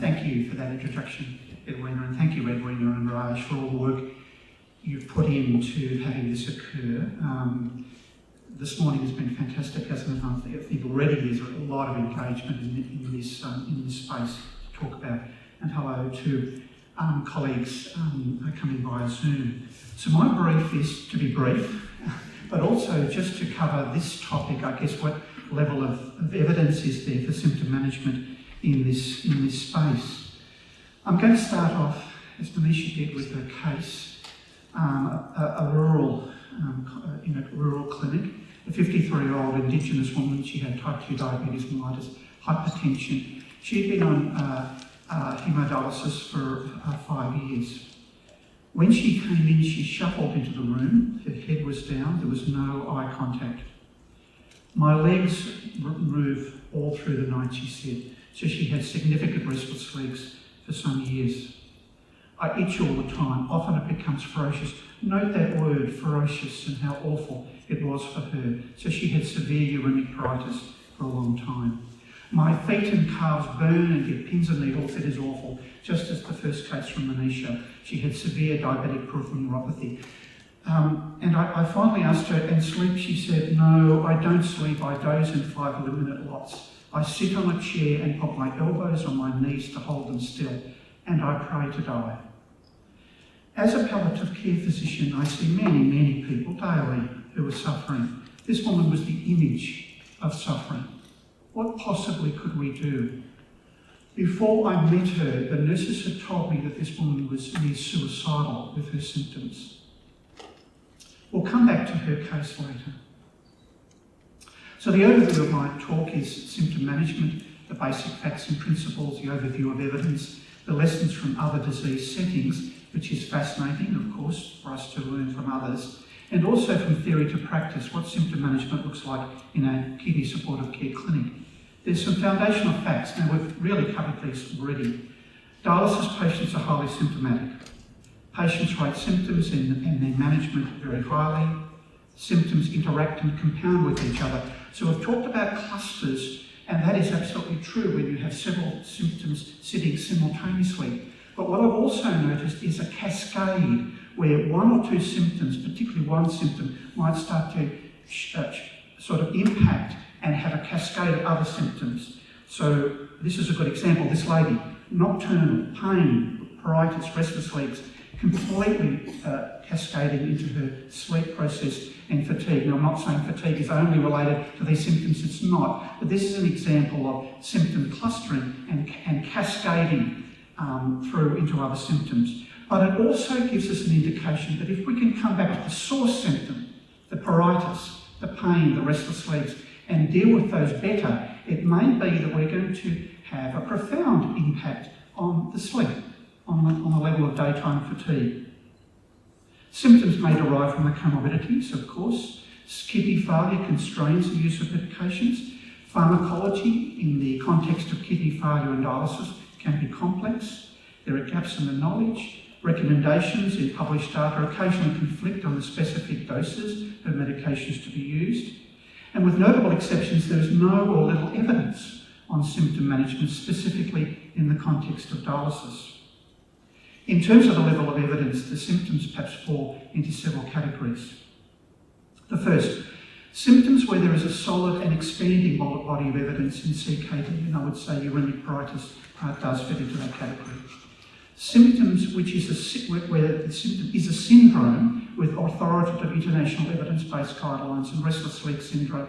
Thank you for that introduction, Edwina, and thank you, Edwina and Raj, for all the work you've put into having this occur. This morning has been fantastic, hasn't it? I think already there's a lot of engagement in this space to talk about. And hello to colleagues coming via Zoom. So my brief is to be brief, but also just to cover this topic, I guess, what level of evidence is there for symptom management in this space. I'm going to start off, as Manisha did, with a case, a rural clinic. A 53-year-old Indigenous woman. She had type 2 diabetes mellitus, hypertension. She had been on hemodialysis for 5 years. When she came in, she shuffled into the room. Her head was down. There was no eye contact. My legs move all through the night, she said. So she had significant restless legs for some years. I itch all the time. Often it becomes ferocious. Note that word, ferocious, and how awful it was for her. So she had severe uremic pruritus for a long time. My feet and calves burn and get pins and needles. It is awful. Just as the first case from Manisha, she had severe diabetic peripheral neuropathy. And I finally asked her, and sleep? She said, no, I don't sleep. I doze in 5-minute lots. I sit on a chair and put my elbows on my knees to hold them still, and I pray to die. As a palliative care physician, I see many people daily who are suffering. This woman was the image of suffering. What possibly could we do? Before I met her, the nurses had told me that this woman was near suicidal with her symptoms. We'll come back to her case later. So the overview of my talk is symptom management, the basic facts and principles, the overview of evidence, the lessons from other disease settings, which is fascinating, of course, for us to learn from others, and also from theory to practice, what symptom management looks like in a kidney supportive care clinic. There's some foundational facts. Now, we've really covered these already. Dialysis patients are highly symptomatic. Patients rate symptoms and their management very highly. Symptoms interact and compound with each other. So we've talked about clusters, and that is absolutely true when you have several symptoms sitting simultaneously. But what I've also noticed is a cascade where one or two symptoms, particularly one symptom, might start to sort of impact and have a cascade of other symptoms. So this is a good example. This lady, nocturnal, pain, pruritus, restless legs, completely cascading into her sleep process and fatigue. Now, I'm not saying fatigue is only related to these symptoms, it's not, but this is an example of symptom clustering and cascading through into other symptoms. But it also gives us an indication that if we can come back to the source symptom, the pruritus, the pain, the restless legs, and deal with those better, it may be that we're going to have a profound impact on the sleep, on the level of daytime fatigue. Symptoms may derive from the comorbidities, of course. Kidney failure constrains the use of medications. Pharmacology in the context of kidney failure and dialysis can be complex. There are gaps in the knowledge. Recommendations in published data occasionally conflict on the specific doses of medications to be used. And with notable exceptions, there is no or little evidence on symptom management, specifically in the context of dialysis. In terms of the level of evidence, the symptoms perhaps fall into several categories. The first, symptoms where there is a solid and expanding body of evidence in CKD, and I would say uremic pruritus does fit into that category. Symptoms where the symptom is a syndrome with authoritative international evidence-based guidelines, and restless leg syndrome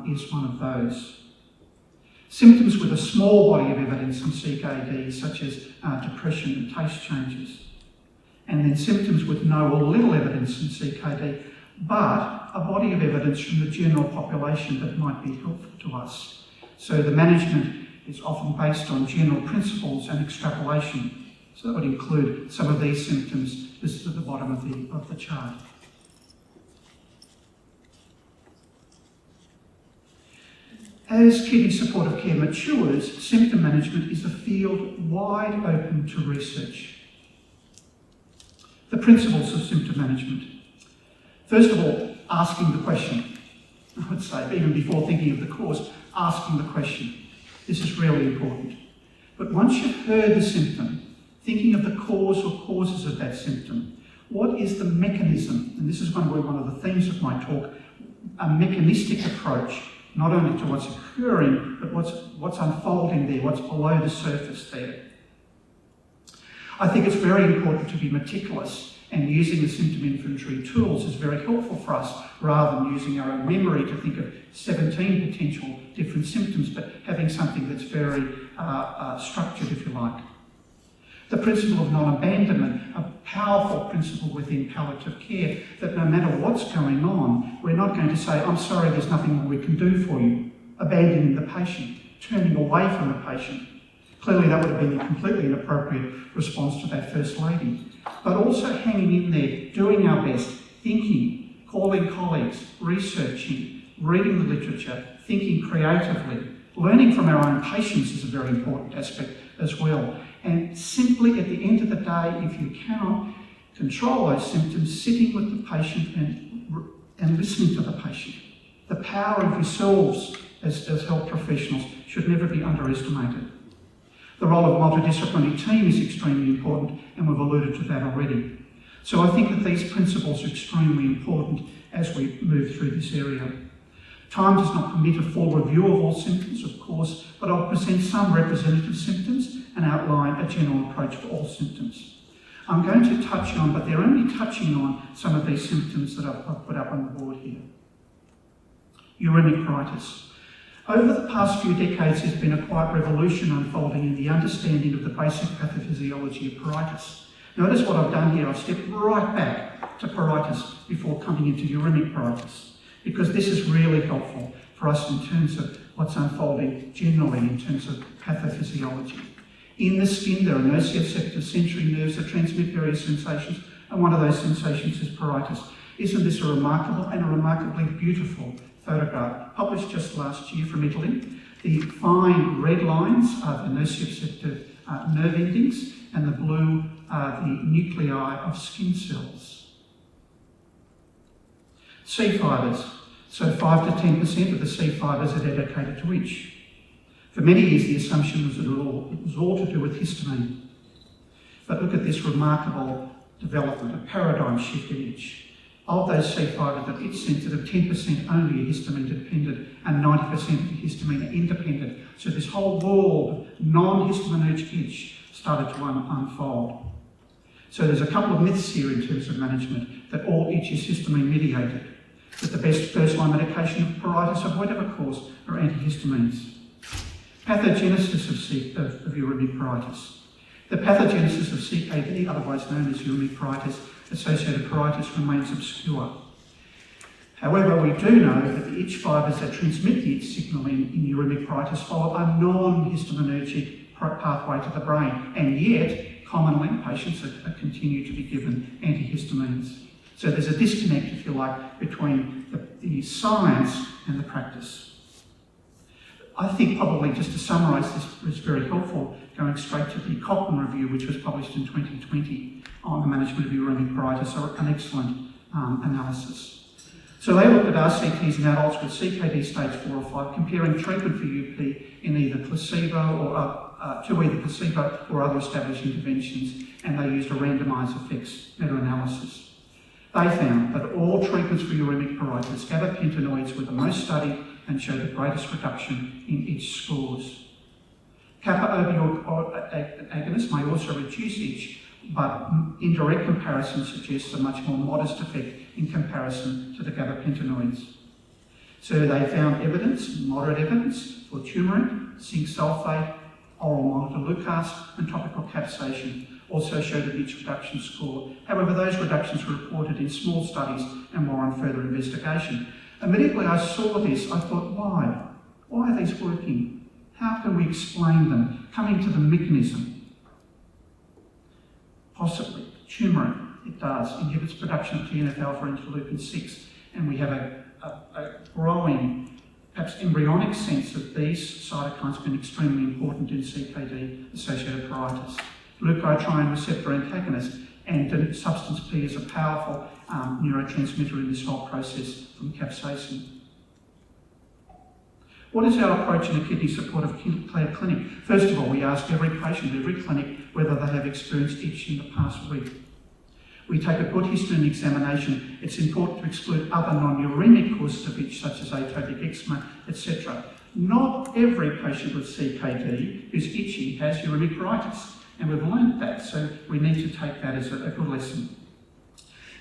is one of those. Symptoms with a small body of evidence in CKD, such as depression and taste changes. And then symptoms with no or little evidence in CKD, but a body of evidence from the general population that might be helpful to us. So the management is often based on general principles and extrapolation. So that would include some of these symptoms listed at the bottom of the chart. As kidney supportive care matures, symptom management is a field wide open to research. The principles of symptom management. First of all, asking the question. I would say, even before thinking of the cause, asking the question. This is really important. But once you've heard the symptom, thinking of the cause or causes of that symptom, what is the mechanism? And this is going to be one of the themes of my talk, a mechanistic approach, not only to what's occurring, but what's unfolding there, what's below the surface there. I think it's very important to be meticulous, and using the symptom inventory tools is very helpful for us, rather than using our own memory to think of 17 potential different symptoms, but having something that's very structured, if you like. The principle of non-abandonment, a powerful principle within palliative care, that no matter what's going on, we're not going to say, I'm sorry, there's nothing more we can do for you, abandoning the patient, turning away from the patient. Clearly that would have been a completely inappropriate response to that First Lady. But also hanging in there, doing our best, thinking, calling colleagues, researching, reading the literature, thinking creatively. Learning from our own patients is a very important aspect as well. And simply at the end of the day, if you cannot control those symptoms, sitting with the patient and listening to the patient. The power of yourselves as health professionals should never be underestimated. The role of a multidisciplinary team is extremely important, and we've alluded to that already. So I think that these principles are extremely important as we move through this area. Time does not permit a full review of all symptoms, of course, but I'll present some representative symptoms and outline a general approach for all symptoms. I'm going to touch on, but they're only touching on some of these symptoms that I've put up on the board here. Uremic pruritus. Over the past few decades, there's been a quiet revolution unfolding in the understanding of the basic pathophysiology of pruritus. Notice what I've done here. I've stepped right back to pruritus before coming into uremic pruritus, because this is really helpful for us in terms of what's unfolding generally in terms of pathophysiology. In the skin, there are nociceptive sensory nerves that transmit various sensations, and one of those sensations is pruritus. Isn't this a remarkable and a remarkably beautiful photograph, published just last year from Italy? The fine red lines are the nociceptive nerve endings, and the blue are the nuclei of skin cells. C fibres. So 5 to 10% of the C fibres are dedicated to itch. For many years, the assumption was that it was all to do with histamine. But look at this remarkable development, a paradigm shift in itch. Of those C fibres that are itch sensitive, 10% only are histamine dependent and 90% are histamine independent. So this whole world of non-histaminergic itch started to unfold. So there's a couple of myths here in terms of management, that all itch is histamine mediated, that the best first-line medication of pruritus of whatever cause are antihistamines. Pathogenesis of uremic pruritus. The pathogenesis of CKD, otherwise known as uremic pruritus-associated pruritus, remains obscure. However, we do know that the itch fibres that transmit the itch signal in uremic pruritus follow a non-histaminergic pathway to the brain, and yet, commonly, patients are continued to be given antihistamines. So there's a disconnect, if you like, between the science and the practice. I think probably just to summarise this is very helpful, going straight to the Cochrane review, which was published in 2020 on the management of uremic pruritus, or an excellent analysis. So they looked at RCTs in adults with CKD stage 4 or 5, comparing treatment for UP in either placebo or to either placebo or other established interventions, and they used a randomised effects meta-analysis. They found that all treatments for uremic pruritus, gabapentinoids were the most studied and showed the greatest reduction in itch scores. Kappa opioid agonists may also reduce itch, but indirect comparison suggests a much more modest effect in comparison to the gabapentinoids. So they found evidence, moderate evidence, for turmeric, zinc sulfate, oral montelukast, and topical capsaicin also showed an itch reduction score. However, those reductions were reported in small studies and were on further investigation. Immediately I saw this, I thought, why? Why are these working? How can we explain them? Coming to the mechanism. Possibly. Turmeric, it does, inhibits production of TNF-alpha interleukin-6, and we have a growing, perhaps embryonic sense of these cytokines being extremely important in CKD-associated pruritus. Leukotriene receptor antagonist and substance P is a powerful neurotransmitter in this whole process from capsaicin. What is our approach in a kidney supportive care clinic? First of all, we ask every patient, every clinic, whether they have experienced itch in the past week. We take a good history and examination. It's important to exclude other non-uremic causes of itch, such as atopic eczema, etc. Not every patient with CKD who's itchy has uremic pruritus, and we've learned that, so we need to take that as a good lesson.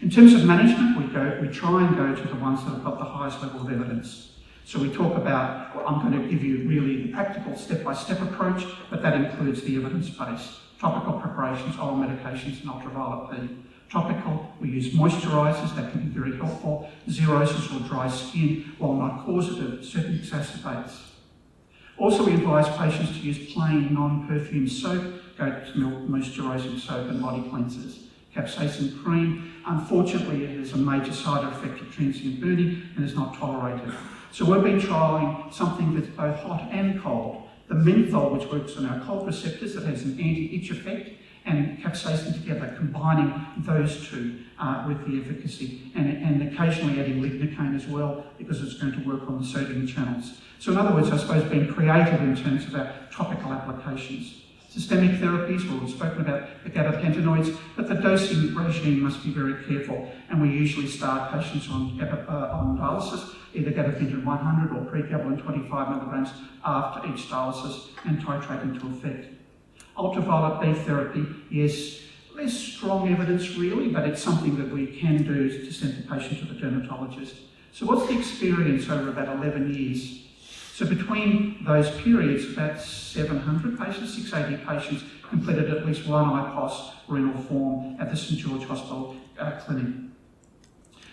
In terms of management, we try and go to the ones that have got the highest level of evidence. So we talk about, well, I'm going to give you really the practical step-by-step approach, but that includes the evidence-based. Topical preparations, oral medications, and ultraviolet P. Topical, we use moisturisers, that can be very helpful. Xerosis or dry skin, while not causative, certainly exacerbates. Also, we advise patients to use plain, non-perfumed soap, goat's milk, moisturising soap, and body cleansers. Capsaicin cream, unfortunately, it has a major side effect of transient burning and is not tolerated. So we've been trialling something that's both hot and cold. The menthol, which works on our cold receptors, that has an anti-itch effect, and capsaicin together, combining those two with the efficacy, and occasionally adding lignocaine as well, because it's going to work on the sodium channels. So in other words, I suppose being creative in terms of our topical applications. Systemic therapies, well, we've spoken about the gabapentinoids, but the dosing regime must be very careful, and we usually start patients on dialysis, either gabapentin 100 or pregabalin 25 milligrams after each dialysis, and titrate into effect. Ultraviolet B therapy, yes, less strong evidence really, but it's something that we can do to send the patient to the dermatologist. So what's the experience over about 11 years? So between those periods, about 700 patients, 680 patients completed at least one IPOS renal form at the St George Hospital clinic.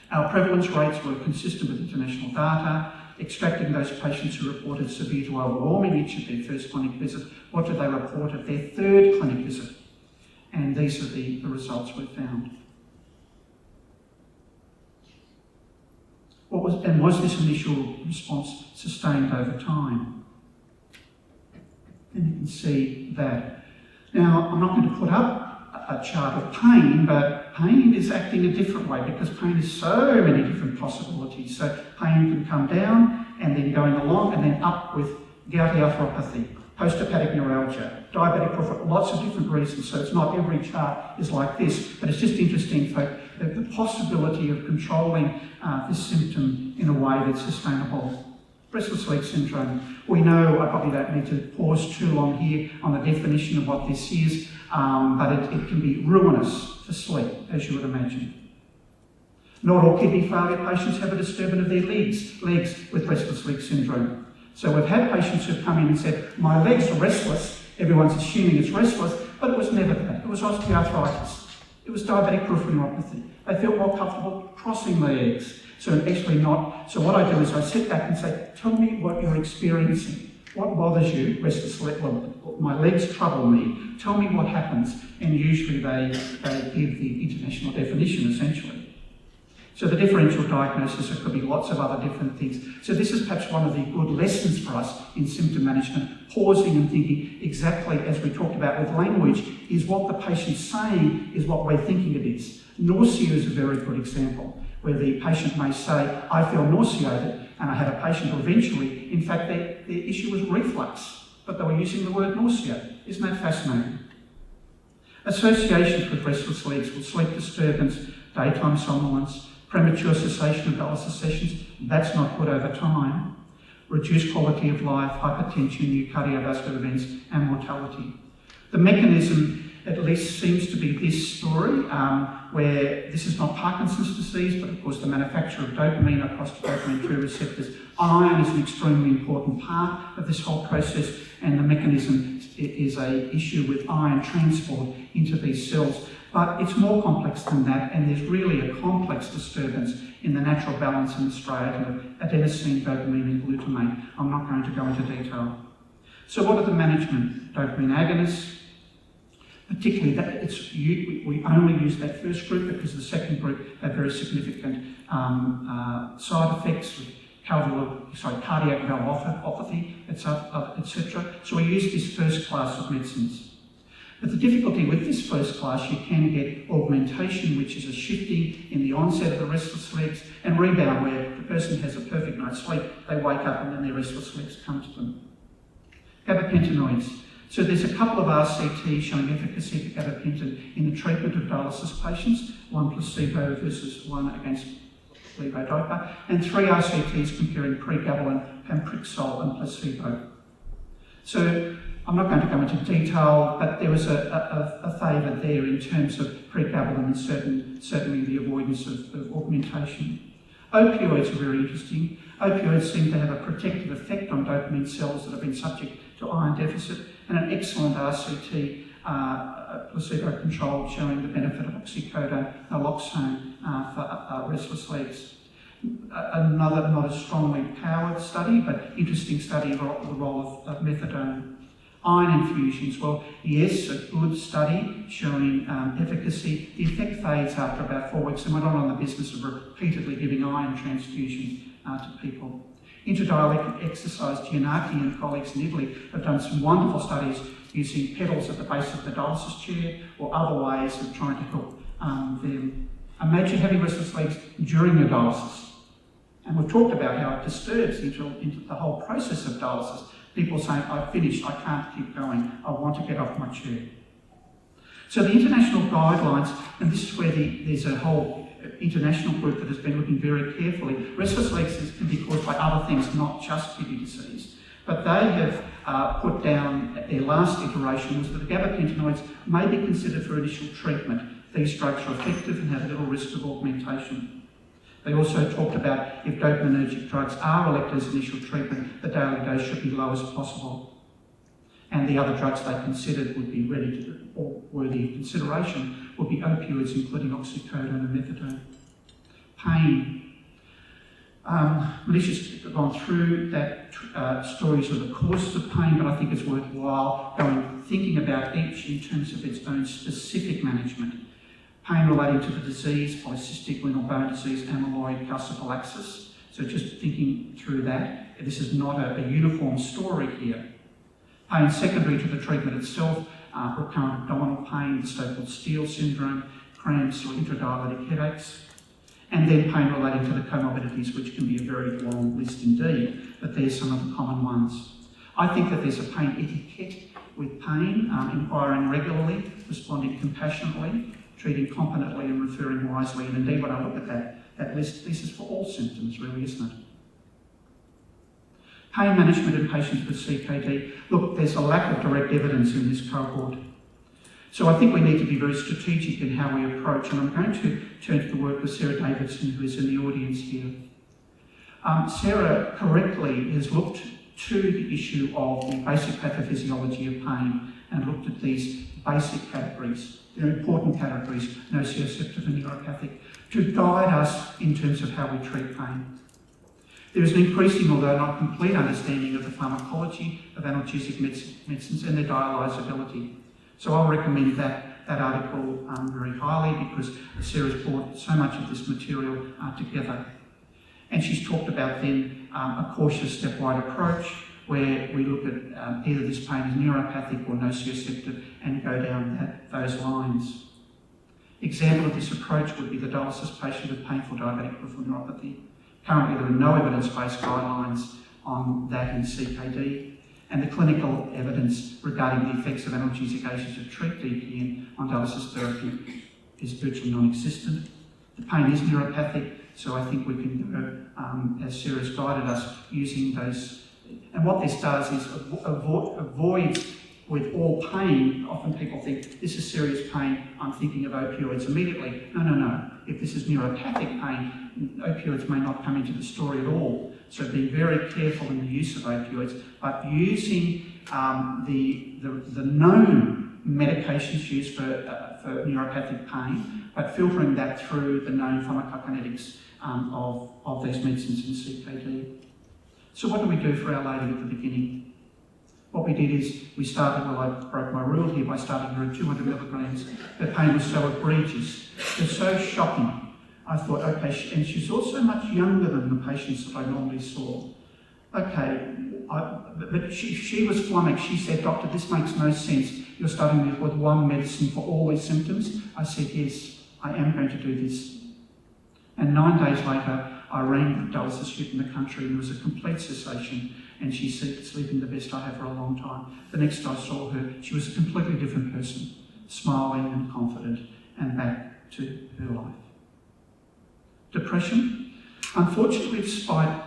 Our prevalence rates were consistent with international data, extracting those patients who reported severe to overwhelming itch at their first clinic visit. What did they report at their third clinic visit? And these are the results we found. Was this initial response sustained over time? And you can see that. Now, I'm not going to put up a chart of pain, but pain is acting a different way because pain has so many different possibilities. So pain can come down and then going along and then up with gouty arthropathy, post-hepatic neuralgia, diabetic peripheral, lots of different reasons. So it's not every chart is like this, but it's just interesting for the possibility of controlling this symptom in a way that's sustainable. Restless leg syndrome. We know, I probably don't need to pause too long here on the definition of what this is, but it can be ruinous for sleep, as you would imagine. Not all kidney failure patients have a disturbance of their legs with restless leg syndrome. So we've had patients who've come in and said, my legs are restless, everyone's assuming it's restless, but it was never that. It was osteoarthritis. It was diabetic peripheral neuropathy. They felt more comfortable crossing their legs. So actually not. So what I do is I sit back and say, tell me what you're experiencing. What bothers you? Restless leg, well, my legs trouble me. Tell me what happens. And usually they give the international definition, essentially. So the differential diagnosis, there could be lots of other different things. So this is perhaps one of the good lessons for us in symptom management, pausing and thinking exactly as we talked about with language, is what the patient's saying is what we're thinking it is. Nausea is a very good example, where the patient may say, I feel nauseated, and I had a patient who eventually, in fact, their issue was reflux, but they were using the word nausea. Isn't that fascinating? Associations with restless legs with sleep disturbance, daytime somnolence, premature cessation of dialysis sessions, that's not good over time. Reduced quality of life, hypertension, new cardiovascular events, and mortality. The mechanism at least seems to be this story, where this is not Parkinson's disease, but of course the manufacture of dopamine across the dopamine 3 receptors. Iron is an extremely important part of this whole process, and the mechanism is an issue with iron transport into these cells. But it's more complex than that, and there's really a complex disturbance in the natural balance in the striatum of adenosine, dopamine, and glutamate. I'm not going to go into detail. So what are the management? Dopamine agonists, particularly that we only use that first group because the second group had very significant side effects with cardiac valvopathy, etc. So we use this first class of medicines. But the difficulty with this first class, you can get augmentation, which is a shifting in the onset of the restless legs, and rebound, where the person has a perfect night's sleep, they wake up and then their restless legs come to them. Gabapentinoids. So there's a couple of RCTs showing efficacy for gabapentin in the treatment of dialysis patients, one placebo versus one against levodopa, and 3 RCTs comparing pregabalin, pramipixole and placebo. So I'm not going to go into detail, but there was a favour there in terms of pregabalin and certainly the avoidance of augmentation. Opioids are very interesting. Opioids seem to have a protective effect on dopamine cells that have been subject to iron deficit, and an excellent RCT, placebo-controlled, showing the benefit of oxycodone, naloxone for restless legs. Another not as strongly powered study, but interesting study of the role of methadone. Iron infusions, well, yes, a good study showing efficacy. The effect fades after about 4 weeks, and we're not on the business of repeatedly giving iron transfusions to people. Interdialectic exercise, Giannarchi and colleagues in Italy have done some wonderful studies using pedals at the base of the dialysis chair or other ways of trying to help them. Imagine having restless legs during your dialysis. And we've talked about how it disturbs into the whole process of dialysis. People saying, I've finished, I can't keep going, I want to get off my chair. So the international guidelines, and this is where there's a whole international group that has been looking very carefully. Restless legs can be caused by other things, not just kidney disease. But they have put down, their last iteration was that the gabapentinoids may be considered for initial treatment. These drugs are effective and have little risk of augmentation. They also talked about if dopaminergic drugs are elected as initial treatment, the daily dose should be low as possible. And the other drugs they considered would be ready to, or worthy of consideration, would be opioids, including oxycodone and methadone. Pain. Melicia's gone through that stories of the causes of pain, but I think it's worthwhile thinking about each in terms of its own specific management. Pain relating to the disease, polycystic renal bone disease, amyloid, calciphylaxis. So just thinking through that. This is not a uniform story here. Pain secondary to the treatment itself, recurrent abdominal pain, the so-called Steele syndrome, cramps or intradialytic headaches, and then pain relating to the comorbidities, which can be a very long list indeed, but there's some of the common ones. I think that there's a pain etiquette with pain, inquiring regularly, responding compassionately, treating competently and referring wisely. And indeed, when I look at that list, this is for all symptoms, really, isn't it? Pain management in patients with CKD. Look, there's a lack of direct evidence in this cohort. So I think we need to be very strategic in how we approach, and I'm going to turn to the work of Sarah Davidson, who is in the audience here. Sarah correctly has looked to the issue of the basic pathophysiology of pain and looked at these basic categories. They're important categories, nociceptive and neuropathic, to guide us in terms of how we treat pain. There is an increasing, although not complete, understanding of the pharmacology of analgesic medicines and their dialysability. So I'll recommend that article very highly because Sarah's brought so much of this material together. And she's talked about then a cautious stepwise approach where we look at either this pain is neuropathic or nociceptive and go down those lines. Example of this approach would be the dialysis patient with painful diabetic peripheral neuropathy. Currently there are no evidence-based guidelines on that in CKD, and the clinical evidence regarding the effects of analgesic agents to treat DPN on dialysis therapy is virtually non-existent. The pain is neuropathic, so I think we can go, as Sarah's guided us, using those. And what this does is avoid with all pain. Often people think, this is serious pain, I'm thinking of opioids immediately. No. If this is neuropathic pain, opioids may not come into the story at all. So being very careful in the use of opioids, but using the known medications used for neuropathic pain, but filtering that through the known pharmacokinetics of these medicines in CKD. So what do we do for Our Lady at the beginning? What we did is we started, well, I broke my rule here by starting her at 200 milligrams. Her pain was so egregious, it was so shocking. I thought, okay, and she's also much younger than the patients that I normally saw. Okay, but she was flummoxed. She said, doctor, this makes no sense. you're starting me with one medicine for all these symptoms? I said, yes, I am going to do this. And 9 days later, I rang the dialysis unit in the country and there was a complete cessation, and she's sleeping the best I have for a long time. The next I saw her, she was a completely different person, smiling and confident and back to her life. Depression, unfortunately, despite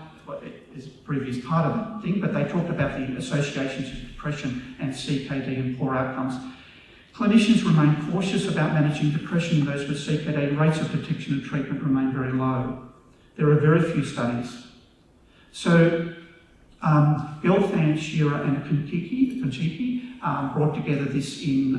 is a previous part of the thing, but they talked about the associations of depression and CKD and poor outcomes. Clinicians remain cautious about managing depression in those with CKD, and rates of detection and treatment remain very low. There are very few studies. So, Gelfand, Shearer and Konchiki brought together this in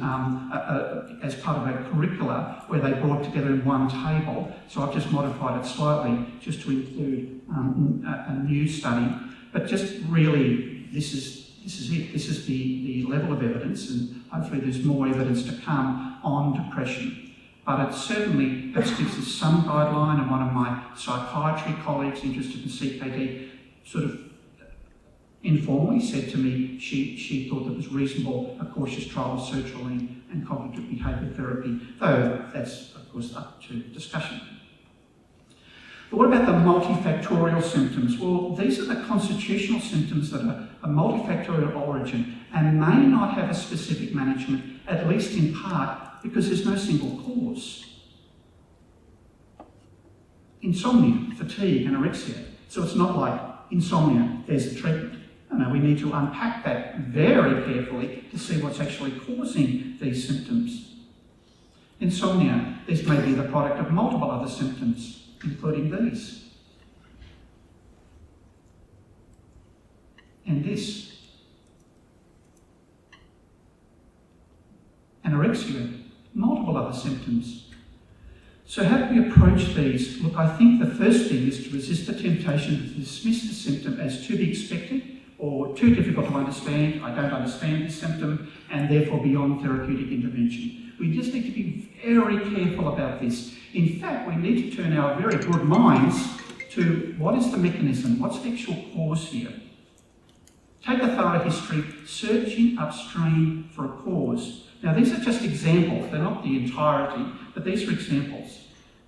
as part of a curricula where they brought together in one table. So I've just modified it slightly just to include a new study. But just really, this is it. This is the level of evidence, and hopefully there's more evidence to come on depression. But it certainly perhaps gives us some guideline, and one of my psychiatry colleagues interested in CKD sort of informally said to me she thought that it was reasonable a cautious trial of sertraline and cognitive behaviour therapy, though that's of course up to discussion. But what about the multifactorial symptoms? Well, these are the constitutional symptoms that are a multifactorial origin and may not have a specific management, at least in part because there's no single cause. Insomnia, fatigue, anorexia. So it's not like insomnia, there's the treatment. No, we need to unpack that very carefully to see what's actually causing these symptoms. Insomnia, this may be the product of multiple other symptoms, including these. And this. Anorexia, multiple other symptoms. So how do we approach these? Look, I think the first thing is to resist the temptation to dismiss the symptom as to be expected or too difficult to understand. I don't understand this symptom, and therefore beyond therapeutic intervention. We just need to be very careful about this. In fact, we need to turn our very good minds to what is the mechanism, what's the actual cause here. Take a thorough history, searching upstream for a cause. Now, these are just examples, they're not the entirety, but these are examples.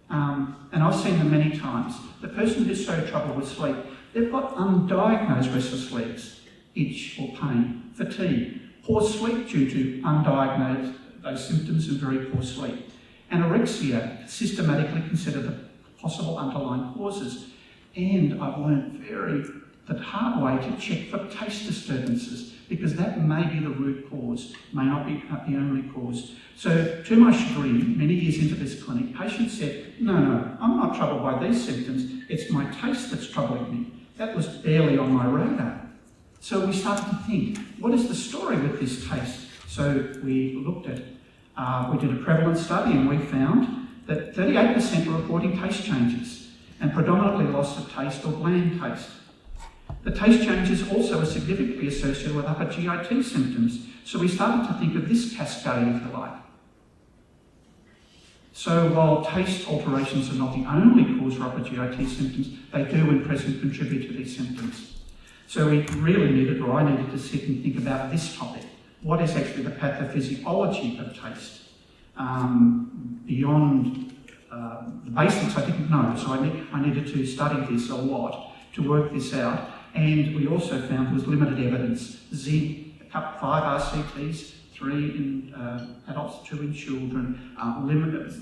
And I've seen them many times. The person who's so trouble with sleep, they've got undiagnosed restless legs, itch or pain, fatigue, poor sleep due to undiagnosed those symptoms and very poor sleep. Anorexia, systematically consider the possible underlying causes. And I've learned the hard way to check for taste disturbances, because that may be the root cause, may not be the only cause. So to my chagrin, many years into this clinic, patients said, no, I'm not troubled by these symptoms, it's my taste that's troubling me. That was barely on my radar. So we started to think, what is the story with this taste? So we looked at, we did a prevalence study, and we found that 38% were reporting taste changes, and predominantly loss of taste or bland taste. The taste changes also are significantly associated with upper GIT symptoms, so we started to think of this cascade, if you like. So while taste alterations are not the only cause for upper GIT symptoms, they do when present contribute to these symptoms. So we really needed, or I needed to sit and think about this topic. What is actually the pathophysiology of taste? Beyond the basics I didn't know, so I needed to study this a lot to work this out. And we also found there was limited evidence. 5 RCTs, 3 in adults, 2 in children,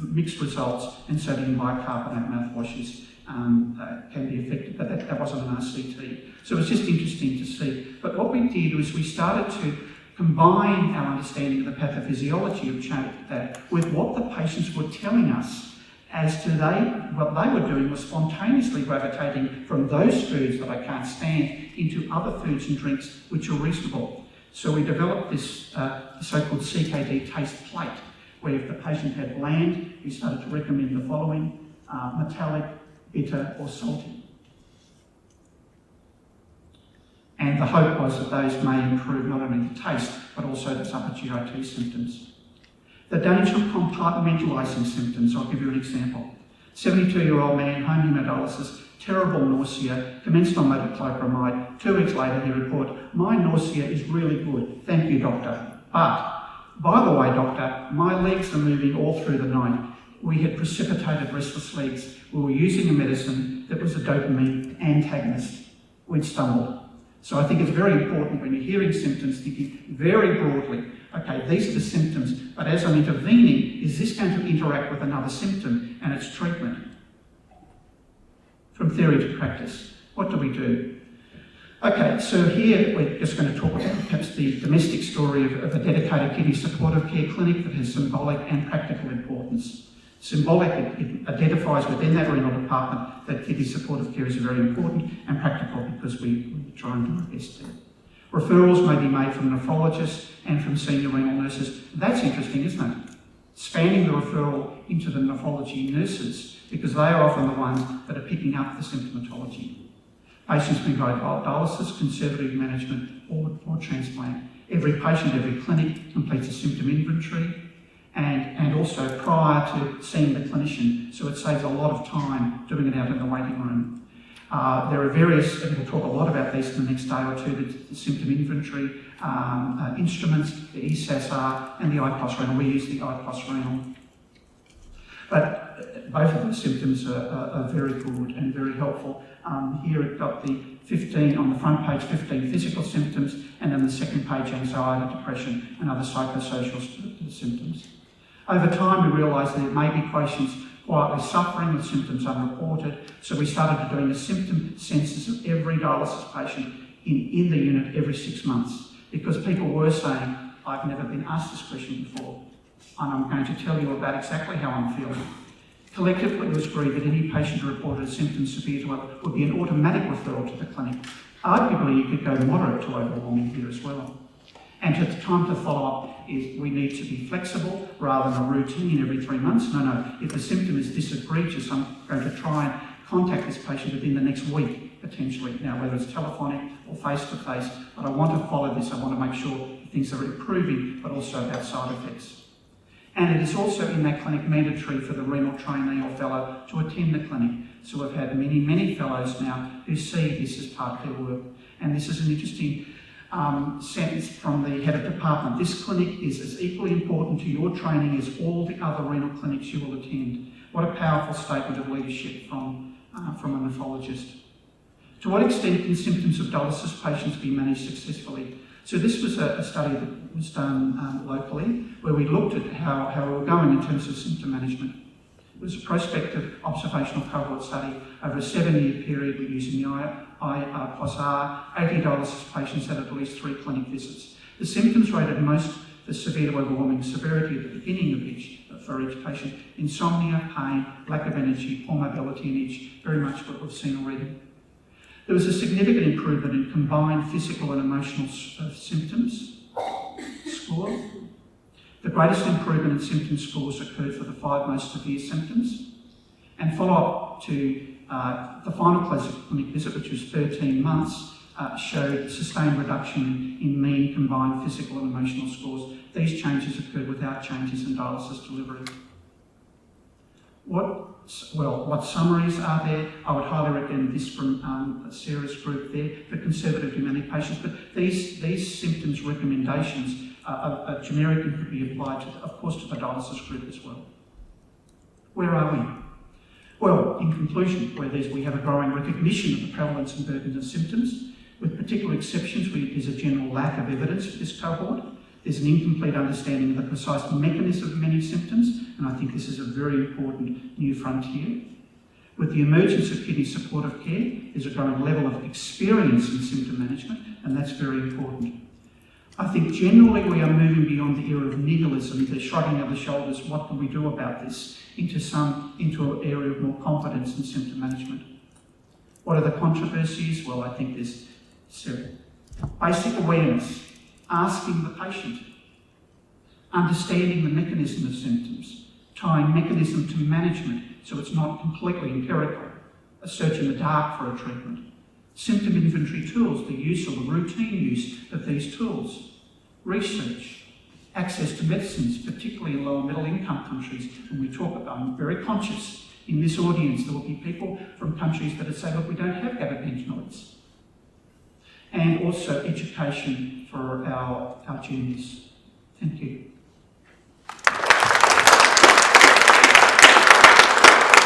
mixed results, and sodium bicarbonate mouthwashes can be affected, but that wasn't an RCT. So it was just interesting to see. But what we did was we started to combine our understanding of the pathophysiology of that with what the patients were telling us as to what they were doing was spontaneously gravitating from those foods that I can't stand into other foods and drinks which are reasonable. So we developed this so-called CKD taste plate, where if the patient had bland, we started to recommend the following: metallic, bitter or salty. And the hope was that those may improve not only the taste, but also those upper GIT symptoms. The danger of compartmentalising symptoms, I'll give you an example. 72-year-old man, home hemodialysis, terrible nausea, commenced on metoclopramide. 2 weeks later he reported, my nausea is really good, thank you doctor. But By the way, doctor, my legs are moving all through the night. We had precipitated restless legs. We were using a medicine that was a dopamine antagonist. We'd stumbled. So I think it's very important when you're hearing symptoms, thinking very broadly, okay, these are the symptoms, but as I'm intervening, is this going to interact with another symptom and its treatment? From theory to practice, what do we do? Okay, so here we're just going to talk about perhaps the domestic story of a dedicated kidney supportive care clinic that has symbolic and practical importance. Symbolic, it identifies within that renal department that kidney supportive care is very important, and practical because we try and do our best there. Referrals may be made from nephrologists and from senior renal nurses. That's interesting, isn't it? Spanning the referral into the nephrology nurses, because they are often the ones that are picking up the symptomatology. Patients may go dialysis, conservative management, or transplant. Every patient, every clinic completes a symptom inventory, and also prior to seeing the clinician, so it saves a lot of time doing it out in the waiting room. There are various, and we'll talk a lot about these in the next day or two, the symptom inventory, instruments, the ESASR and the IPOS renal. We use the IPOS renal. But both of those symptoms are very good and very helpful. Here we've got the 15, on the front page, 15 physical symptoms, and then the second page, anxiety, depression, and other psychosocial symptoms. Over time, we realised that there may be patients quietly suffering with symptoms unreported, so we started doing a symptom census of every dialysis patient in the unit every 6 months, because people were saying, I've never been asked this question before, and I'm going to tell you about exactly how I'm feeling. Collectively, it was agreed that any patient who reported symptoms severe to it would be an automatic referral to the clinic. Arguably, you could go moderate to overwhelming here as well. And the time to follow up is we need to be flexible rather than a routine every 3 months. No, if the symptom is this egregious, I'm going to try and contact this patient within the next week, potentially. Now, whether it's telephonic or face-to-face, but I want to follow this. I want to make sure things are improving, but also about side effects. And it is also in that clinic mandatory for the renal trainee or fellow to attend the clinic. So we've had many fellows now who see this as part of their work. And this is an interesting sentence from the head of department. This clinic is as equally important to your training as all the other renal clinics you will attend. What a powerful statement of leadership from a nephrologist. To what extent can symptoms of dialysis patients be managed successfully? So this was a study that was done locally, where we looked at how we were going in terms of symptom management. It was a prospective observational cohort study over a 7-year period. We're using the I+R. 80 dialysis patients had at least 3 clinic visits. The symptoms rated most for severe to overwhelming severity at the beginning of each, for each patient: insomnia, pain, lack of energy, poor mobility in each, very much what we've seen already. There was a significant improvement in combined physical and emotional symptoms score. The greatest improvement in symptom scores occurred for the 5 most severe symptoms. And follow-up to the final clinic visit, which was 13 months, showed sustained reduction in mean combined physical and emotional scores. These changes occurred without changes in dialysis delivery. What summaries are there? I would highly recommend this from Sarah's group there for conservative many patients, but these symptoms recommendations are generic and could be applied, of course, to the dialysis group as well. Where are we? Well, in conclusion, we have a growing recognition of the prevalence and burden of symptoms. With particular exceptions, there's a general lack of evidence for this cohort. There's an incomplete understanding of the precise mechanism of many symptoms, and I think this is a very important new frontier. With the emergence of kidney supportive care, there's a growing level of experience in symptom management, and that's very important. I think generally we are moving beyond the era of nihilism, the shrugging of the shoulders, what can we do about this, into an area of more confidence in symptom management. What are the controversies? Well, I think there's several. Basic awareness, asking the patient, understanding the mechanism of symptoms, tying mechanism to management so it's not completely empirical, a search in the dark for a treatment. Symptom inventory tools, the use or the routine use of these tools. Research, access to medicines, particularly in low and middle income countries. When we talk about, I'm very conscious in this audience, there will be people from countries that say, look, we don't have gabapentinoids. And also education for our juniors. Thank you.